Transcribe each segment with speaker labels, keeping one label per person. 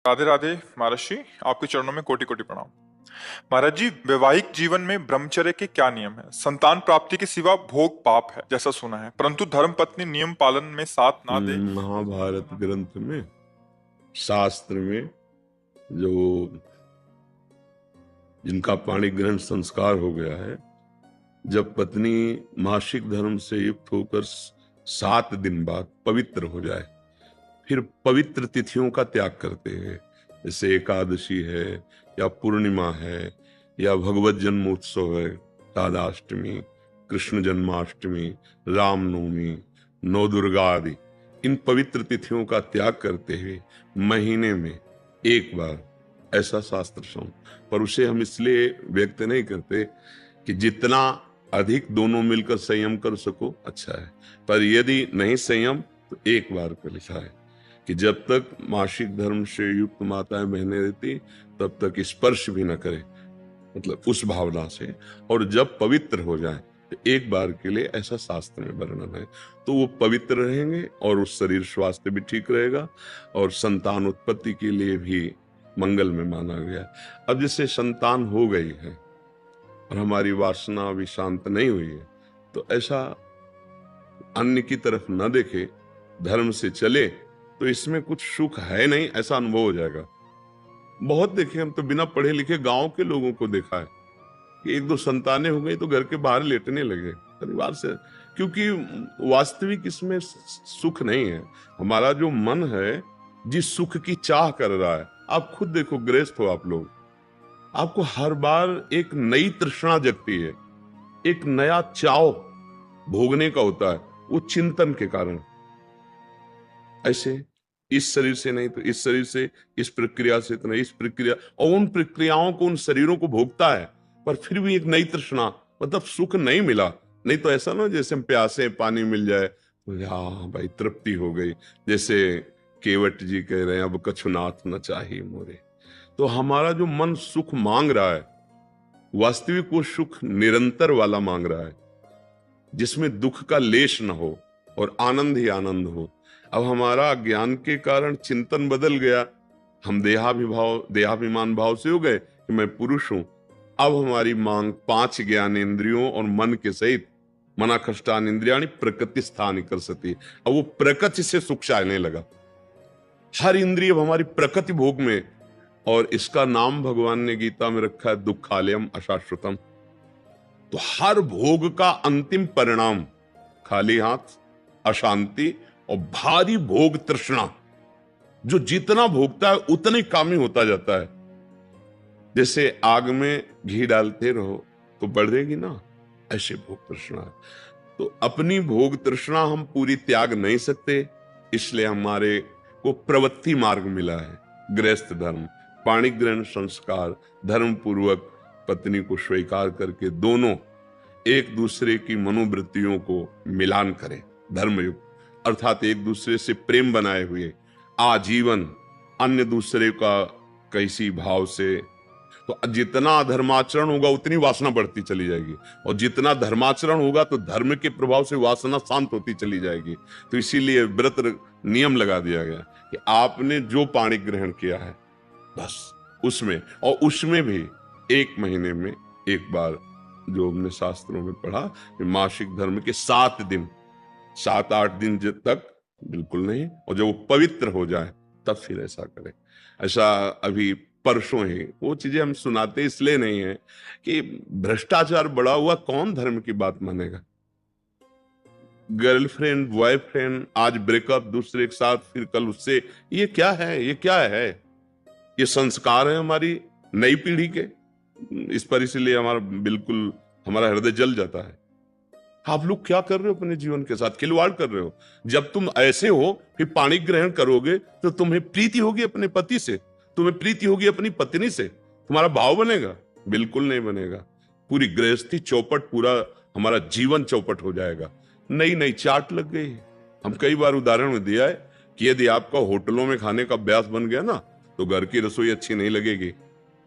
Speaker 1: राधे राधे महाराज जी, आपके चरणों में कोटि कोटि प्रणाम। महाराज जी, वैवाहिक जीवन में ब्रह्मचर्य के क्या नियम है? संतान प्राप्ति के सिवा भोग पाप है जैसा सुना है, परंतु धर्म पत्नी नियम पालन में साथ ना दे।
Speaker 2: महाभारत ग्रंथ में, शास्त्र में, जो जिनका पाणी ग्रहण संस्कार हो गया है, जब पत्नी मासिक धर्म से युक्त होकर 7 दिन बाद पवित्र हो जाए, फिर पवित्र तिथियों का त्याग करते हैं। जैसे एकादशी है, या पूर्णिमा है, या भगवत जन्मोत्सव है, राधाष्टमी, कृष्ण जन्माष्टमी, रामनवमी, नौ दुर्गा आदि, इन पवित्र तिथियों का त्याग करते हुए महीने में एक बार, ऐसा शास्त्र सम। पर उसे हम इसलिए व्यक्त नहीं करते कि जितना अधिक दोनों मिलकर संयम कर सको अच्छा है, पर यदि नहीं संयम तो एक बार का लिखा है कि जब तक मासिक धर्म से युक्त माताएं बहनें रहती तब तक स्पर्श भी न करे, मतलब उस भावना से, और जब पवित्र हो जाए तो एक बार के लिए, ऐसा शास्त्र में वर्णन है। तो वो पवित्र रहेंगे और उस शरीर स्वास्थ्य भी ठीक रहेगा और संतान उत्पत्ति के लिए भी मंगल में माना गया। अब जैसे संतान हो गई है और हमारी वासना अभी शांत नहीं हुई है, तो ऐसा अन्य की तरफ न देखे, धर्म से चले, तो इसमें कुछ सुख है नहीं, ऐसा अनुभव हो जाएगा। बहुत देखे, हम तो बिना पढ़े लिखे गांव के लोगों को देखा है कि 1-2 संतानें हो गई तो घर के बाहर लेटने लगे परिवार से, क्योंकि वास्तविक इसमें सुख नहीं है। हमारा जो मन है जिस सुख की चाह कर रहा है, आप खुद देखो, गृहस्थ हो आप लोग, आपको हर बार एक नई तृष्णा जगती है, एक नया चाव भोगने का होता है, वो चिंतन के कारण। ऐसे इस शरीर से नहीं तो इस शरीर से, इस प्रक्रिया से तो नहीं इस प्रक्रिया, और उन प्रक्रियाओं को, उन शरीरों को भोगता है, पर फिर भी एक नई तृष्णा, मतलब सुख नहीं मिला। नहीं तो ऐसा ना जैसे हम प्यासे, पानी मिल जाए तो हाँ भाई तृप्ति हो गई, जैसे केवट जी कह रहे हैं, अब कछुनाथ न चाहिए मोरे। तो हमारा जो मन सुख मांग रहा है, वास्तविक वो सुख निरंतर वाला मांग रहा है, जिसमें दुख का लेश न हो और आनंद ही आनंद हो। अब हमारा ज्ञान के कारण चिंतन बदल गया, हम देहाभिमान भाव से हो गए कि मैं पुरुष हूं। अब हमारी मांग 5 ज्ञानेंद्रियों और मन के सहित, मना कष्टान इंद्रियाणि प्रकृति स्थान कर सकती। अब वो प्रकृति से सुख चाहने लगा, हर इंद्रिय हमारी प्रकृति भोग में, और इसका नाम भगवान ने गीता में रखा है दुखालयम अशाश्वतम। तो हर भोग का अंतिम परिणाम खाली हाथ, अशांति और भारी भोग तृष्णा। जो जितना भोगता है उतने कामी होता जाता है। जैसे आग में घी डालते रहो तो बढ़ेगी ना, ऐसे भोग तृष्णा। तो अपनी भोग तृष्णा हम पूरी त्याग नहीं सकते, इसलिए हमारे को प्रवृत्ति मार्ग मिला है, गृहस्थ धर्म, पाणी ग्रहण संस्कार, धर्म पूर्वक पत्नी को स्वीकार करके दोनों एक दूसरे की मनोवृत्तियों को मिलान करें, धर्मयुक्त, अर्थात एक दूसरे से प्रेम बनाए हुए आजीवन, अन्य दूसरे का कैसी भाव से। तो जितना धर्माचरण होगा उतनी वासना बढ़ती चली जाएगी, और जितना धर्माचरण होगा तो धर्म के प्रभाव से वासना शांत होती चली जाएगी। तो इसीलिए व्रत नियम लगा दिया गया कि आपने जो पाणी ग्रहण किया है बस उसमें, और उसमें भी 1 महीने में एक बार, जो हमने शास्त्रों में पढ़ा कि मासिक धर्म के 7 दिन, 7-8 दिन तक बिल्कुल नहीं, और जब वो पवित्र हो जाए तब फिर ऐसा करें। ऐसा अभी परसों ही वो चीजें हम सुनाते इसलिए नहीं है कि भ्रष्टाचार बढ़ा हुआ, कौन धर्म की बात मानेगा। गर्लफ्रेंड, बॉयफ्रेंड, आज ब्रेकअप, दूसरे के साथ, फिर कल उससे, ये क्या है, ये क्या है? ये संस्कार है हमारी नई पीढ़ी के। इस पर इसलिए हमारा बिल्कुल, हमारा हृदय जल जाता है। आप लोग क्या कर रहे हो अपने जीवन के साथ? खिलवाड़ कर रहे हो। जब तुम ऐसे हो फिर पाणी ग्रहण करोगे तो तुम्हें प्रीति होगी अपने पति से, तुम्हें प्रीति होगी अपनी पत्नी से, तुम्हारा भाव बनेगा? बिल्कुल नहीं बनेगा। पूरी गृहस्थी चौपट, पूरा हमारा जीवन चौपट हो जाएगा। नई नई चाट लग गई। हम कई बार उदाहरण में दिया है कि यदि आपका होटलों में खाने का अभ्यास बन गया ना, तो घर की रसोई अच्छी नहीं लगेगी।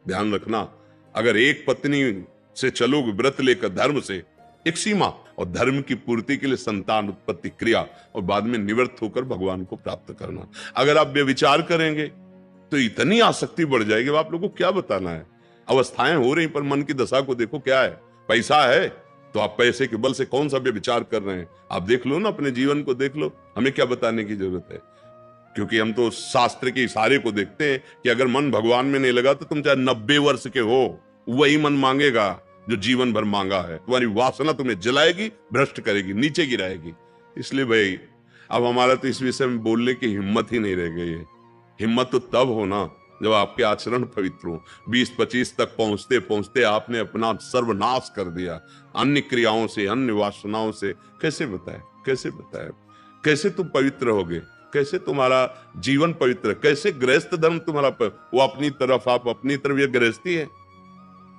Speaker 2: ध्यान रखना, अगर एक पत्नी से चलोगे व्रत लेकर धर्म से, एक सीमा, और धर्म की पूर्ति के लिए संतान उत्पत्ति क्रिया, और बाद में निवृत्त होकर भगवान को प्राप्त करना। अगर आप व्यभिचार करेंगे तो इतनी आसक्ति बढ़ जाएगी, आप लोगों को क्या बताना है। अवस्थाएं हो रही, पर मन की दशा को देखो क्या है। पैसा है तो आप पैसे के बल से कौन सा विचार कर रहे हैं, आप देख लो ना, अपने जीवन को देख लो, हमें क्या बताने की जरूरत है। क्योंकि हम तो शास्त्र के इशारे को देखते हैं कि अगर मन भगवान में नहीं लगा तो तुम चाहे 90 वर्ष के हो, वही मन मांगेगा जो जीवन भर मांगा है। तुम्हारी वासना तुम्हें जलाएगी, भ्रष्ट करेगी, नीचे गिराएगी। इसलिए भाई अब हमारा तो इस विषय में बोलने की हिम्मत ही नहीं रह गई है। हिम्मत तो तब हो ना जब आपके आचरण पवित्र हो। 20-25 तक पहुंचते पहुंचते आपने अपना सर्वनाश कर दिया अन्य क्रियाओं से, अन्य वासनाओं से। कैसे बताए, कैसे बताए, कैसे तुम पवित्र होगे, कैसे तुम्हारा जीवन पवित्र, कैसे गृहस्थ धर्म तुम्हारा वो अपनी तरफ, आप अपनी तरफ, ये गृहस्थी है।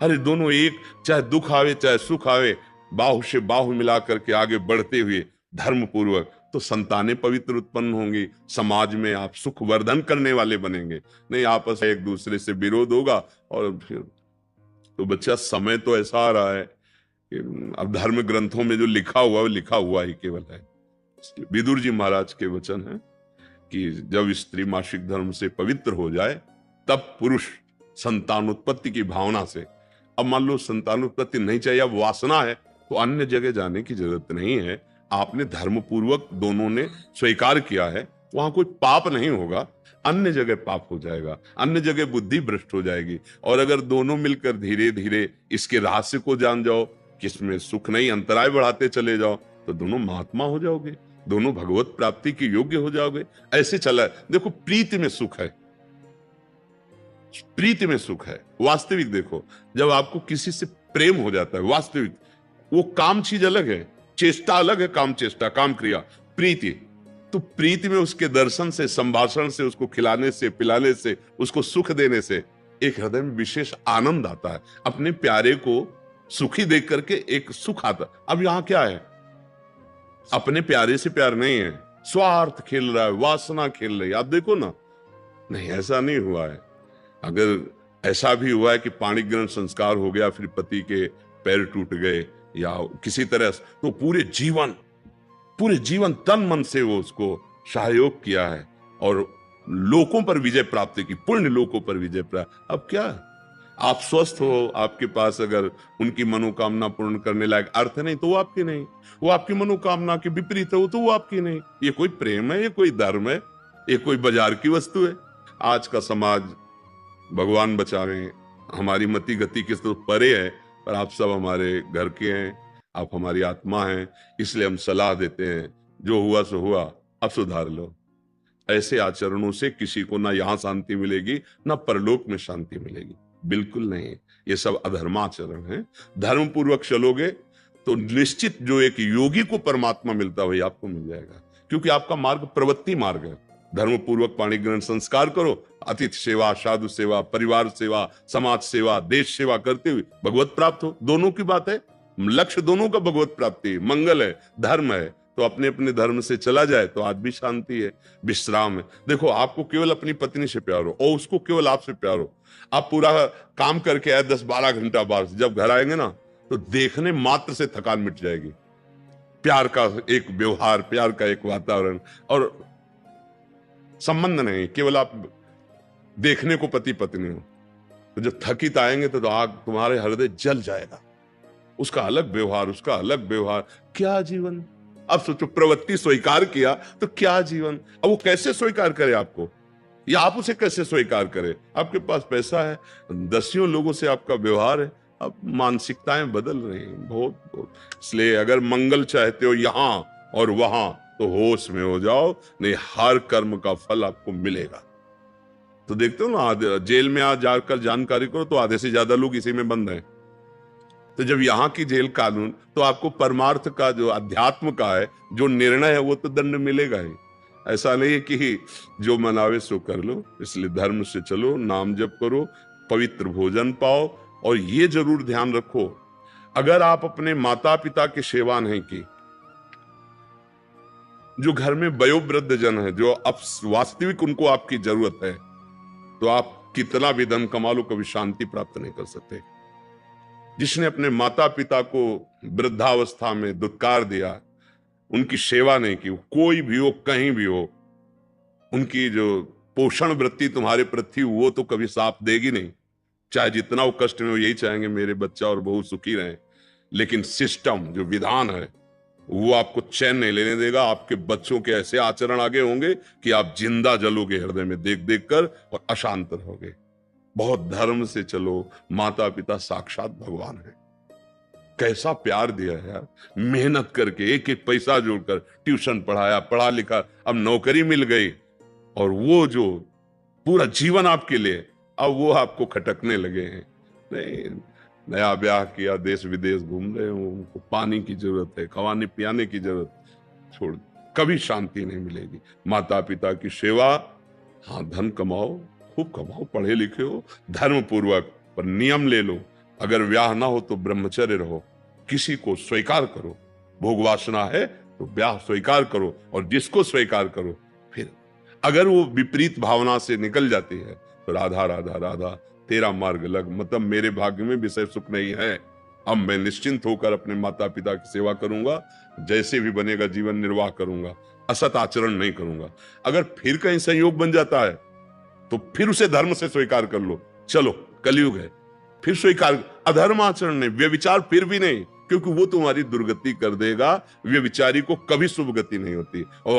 Speaker 2: अरे दोनों एक, चाहे दुख आवे चाहे सुख आवे, बाहु से बाहु मिला करके आगे बढ़ते हुए धर्म पूर्वक, तो संतानें पवित्र उत्पन्न होंगी, समाज में आप सुख वर्धन करने वाले बनेंगे। नहीं आपस में एक दूसरे से विरोध होगा और फिर तो बच्चा समय तो ऐसा आ रहा है कि अब धर्म ग्रंथों में जो लिखा हुआ वो लिखा हुआ ही केवल है। विदुर जी महाराज के वचन है कि जब स्त्री मासिक धर्म से पवित्र हो जाए तब पुरुष संतानोत्पत्ति की भावना से, अब मान लो संतानोत्पत्ति नहीं चाहिए, अब वासना है, तो अन्य जगह जाने की जरूरत नहीं है। आपने धर्म पूर्वक दोनों ने स्वीकार किया है, वहां कोई पाप नहीं होगा। अन्य जगह पाप हो जाएगा, अन्य जगह बुद्धि भ्रष्ट हो जाएगी। और अगर दोनों मिलकर धीरे धीरे इसके रहस्य को जान जाओ कि इसमें सुख नहीं, अंतराय बढ़ाते चले जाओ, तो दोनों महात्मा हो जाओगे, दोनों भगवत प्राप्ति के योग्य हो जाओगे। ऐसे चला है। देखो प्रीति में सुख है, प्रीति में सुख है। वास्तविक देखो, जब आपको किसी से प्रेम हो जाता है वास्तविक, वो काम चीज अलग है, चेष्टा अलग है, काम चेष्टा, काम क्रिया, प्रीति। तो प्रीति में उसके दर्शन से, संभाषण से, उसको खिलाने से, पिलाने से, उसको सुख देने से एक हृदय में विशेष आनंद आता है। अपने प्यारे को सुखी देख करके एक सुख आता। अब यहां क्या है, अपने प्यारे से प्यार नहीं है, स्वार्थ खेल रहा है, वासना खेल रही है। आप देखो ना, नहीं ऐसा नहीं हुआ है। अगर ऐसा भी हुआ है कि पाणी ग्रहण संस्कार हो गया, फिर पति के पैर टूट गए या किसी तरह, तो पूरे जीवन तन मन से वो उसको सहयोग किया है और लोकों पर विजय प्राप्त की, पुण्य लोकों पर विजय प्राप्त। अब क्या आप स्वस्थ हो, आपके पास अगर उनकी मनोकामना पूर्ण करने लायक अर्थ नहीं तो वो आपकी नहीं, वो आपकी मनोकामना के विपरीत है तो वो आपकी नहीं। ये कोई प्रेम है, ये कोई धर्म है, ये कोई बाजार की वस्तु है। आज का समाज भगवान बचावे, हमारी मति गति किस तो परे है, पर आप सब हमारे घर के हैं, आप हमारी आत्मा हैं, इसलिए हम सलाह देते हैं, जो हुआ सो हुआ, अब सुधार लो। ऐसे आचरणों से किसी को ना यहां शांति मिलेगी ना परलोक में शांति मिलेगी, बिल्कुल नहीं। ये सब अधर्माचरण है। धर्म पूर्वक चलोगे तो निश्चित जो एक योगी को परमात्मा मिलता है वही आपको मिल जाएगा, क्योंकि आपका मार्ग प्रवृत्ति मार्ग है। धर्म पूर्वक पाणी ग्रहण संस्कार करो, अतिथि सेवा, साधु सेवा, परिवार सेवा, समाज सेवा, देश सेवा करते हुए भगवत प्राप्त हो। दोनों की बात है, लक्ष्य दोनों का भगवत प्राप्ति, मंगल है, धर्म है। तो अपने अपने धर्म से चला जाए तो आज भी शांति है, विश्राम है। देखो आपको केवल अपनी पत्नी से प्यार हो और उसको केवल आपसे प्यार हो। आप पूरा काम करके आए 10-12 घंटा बाहर से, जब घर आएंगे ना तो देखने मात्र से थकान मिट जाएगी। प्यार का एक व्यवहार, प्यार का एक वातावरण और संबंध नहीं, केवल आप देखने को पति पत्नी हो। तो जब थकित आएंगे तो आग तुम्हारे हृदय जल जाएगा। उसका अलग व्यवहार, उसका अलग व्यवहार, क्या जीवन। अब सोचो प्रवृत्ति स्वीकार किया तो क्या जीवन। अब वो कैसे स्वीकार करे आपको, या आप उसे कैसे स्वीकार करें। आपके पास पैसा है, दसियों लोगों से आपका व्यवहार है, अब मानसिकताएं बदल रही हैं बहुत बहुत। इसलिए अगर मंगल चाहते हो यहां और वहां तो होश में हो जाओ, नहीं हर कर्म का फल आपको मिलेगा। तो देखते हो ना, जेल में आज जाकर जानकारी करो तो आधे से ज्यादा लोग इसी में बंद हैं। तो जब यहाँ की जेल कानून, तो आपको परमार्थ का जो अध्यात्म का है जो निर्णय है वो तो दंड मिलेगा ही। ऐसा नहीं है कि जो मनावे सो कर लो। इसलिए धर्म से चलो, नाम जप करो, पवित्र भोजन पाओ। और ये जरूर ध्यान रखो, अगर आप अपने माता पिता की सेवा नहीं की, जो घर में वयोवृद्ध जन है, जो अब वास्तविक उनको आपकी जरूरत है, तो आप कितना भी धन कमा लो कभी शांति प्राप्त नहीं कर सकते। जिसने अपने माता पिता को वृद्धावस्था में दुत्कार दिया, उनकी सेवा नहीं की, कोई भी हो, कहीं भी हो, उनकी जो पोषण वृत्ति तुम्हारे प्रति वो तो कभी साथ देगी नहीं। चाहे जितना वो कष्ट में, वो यही चाहेंगे मेरे बच्चा और बहू सुखी रहें, लेकिन सिस्टम जो विधान है वो आपको चैन नहीं लेने देगा। आपके बच्चों के ऐसे आचरण आगे होंगे कि आप जिंदा जलोगे हृदय में देख देख कर और अशांत रहोगे। बहुत धर्म से चलो, माता पिता साक्षात भगवान है। कैसा प्यार दिया है यार, मेहनत करके एक एक पैसा जोड़कर ट्यूशन पढ़ाया, पढ़ा लिखा, अब नौकरी मिल गई, और वो जो पूरा जीवन आपके लिए, अब वो आपको खटकने लगे हैं। नहीं, नया ब्याह किया, देश विदेश घूम रहे हो, उनको पानी की जरूरत है, खवाने पियाने की जरूरत, छोड़, कभी शांति नहीं मिलेगी। माता पिता की सेवा, हाँ धन कमाओ, खूब कमाओ, पढ़े लिखे हो, धर्म पूर्वक, पर नियम ले लो। अगर ब्याह ना हो तो ब्रह्मचर्य रहो, किसी को स्वीकार करो। भोग वासना है तो ब्याह स्वीकार करो, और जिसको स्वीकार करो, फिर अगर वो विपरीत भावना से निकल जाती है तो राधा राधा राधा तेरा मार्ग लग, मतलब मेरे भाग्य में विषय सुख नहीं है, अब मैं निश्चिंत होकर अपने माता पिता की सेवा करूंगा, जैसे भी बनेगा जीवन निर्वाह करूंगा, असत आचरण नहीं करूंगा। अगर फिर कहीं संयोग बन जाता है तो फिर उसे धर्म से स्वीकार कर लो। चलो कलयुग है, फिर स्वीकार, अधर्म आचरण नहीं, व्यभिचार फिर भी नहीं, क्योंकि वो तुम्हारी दुर्गति कर देगा। व्यभिचारी को कभी शुभ गति नहीं होती। और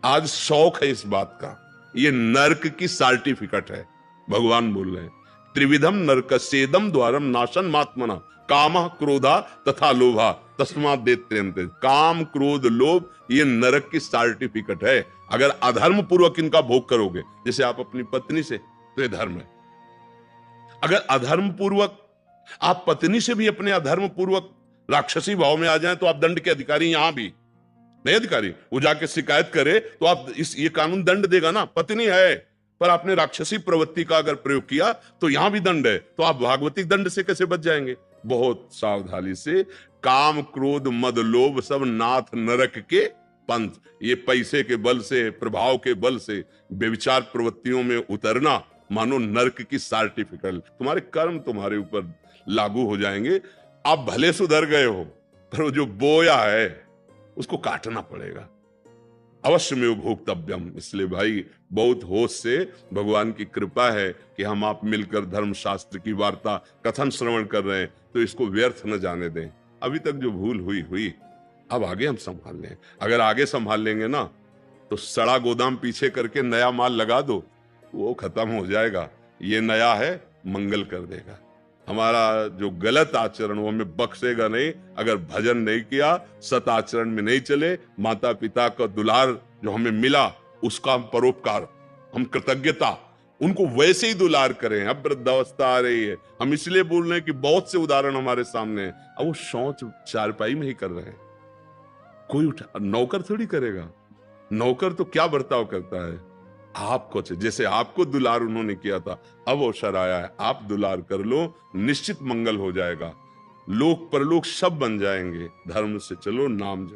Speaker 2: आज शौक है इस बात का, ये नरक की सर्टिफिकेट है। भगवान बोल रहे हैं, त्रिविधम नरकस्येदम द्वारम नाशन मात्मना कामः क्रोधा तथा लोभा तस्मात् दैत्यन्ते। काम क्रोध लोभ ये नरक की सर्टिफिकेट है। अगर अधर्म पूर्वक इनका भोग करोगे, जैसे आप अपनी पत्नी से, तो ये धर्म है। अगर अधर्म पूर्वक आप पत्नी से भी अपने अधर्म पूर्वक राक्षसी भाव में आ जाएं, तो आप दंड के अधिकारी, यहां भी नहीं अधिकारी, वो जाके शिकायत करे तो आप ये कानून दंड देगा ना। पत्नी है पर आपने राक्षसी प्रवृत्ति का अगर प्रयोग किया तो यहां भी दंड है, तो आप भागवतिक दंड से कैसे बच जाएंगे? बहुत सावधानी से। काम क्रोध मद लोभ सब नाथ नरक के पंथ, ये पैसे के बल से, प्रभाव के बल से व्यभिचार प्रवृत्तियों में उतरना मानो नरक की सर्टिफिकेट। तुम्हारे कर्म तुम्हारे ऊपर लागू हो जाएंगे। आप भले सुधर गए हो, पर वो जो बोया है उसको काटना पड़ेगा। अवश्य में भोक्तव्यम। इसलिए भाई बहुत होश से, भगवान की कृपा है कि हम आप मिलकर धर्म शास्त्र की वार्ता कथन श्रवण कर रहे हैं, तो इसको व्यर्थ न जाने दें। अभी तक जो भूल हुई, अब आगे हम संभाल लें। अगर आगे संभाल लेंगे ना, तो सड़ा गोदाम पीछे करके नया माल लगा दो, वो खत्म हो जाएगा। ये नया है, मंगल कर देगा। हमारा जो गलत आचरण वो हमें बख्शेगा नहीं। अगर भजन नहीं किया, सत आचरण में नहीं चले, माता पिता का दुलार जो हमें मिला उसका हम परोपकार, हम कृतज्ञता, उनको वैसे ही दुलार करें। अब वृद्धावस्था आ रही है, हम इसलिए बोल रहे हैं कि बहुत से उदाहरण हमारे सामने हैं। अब वो शौच चारपाई में ही कर रहे हैं, कोई नौकर थोड़ी करेगा। नौकर तो क्या बर्ताव करता है, आपको, जैसे आपको दुलार उन्होंने किया था, अब अवसर आया है, आप दुलार कर लो, निश्चित मंगल हो जाएगा। लोक परलोक सब बन जाएंगे। धर्म से चलो, नाम जपो।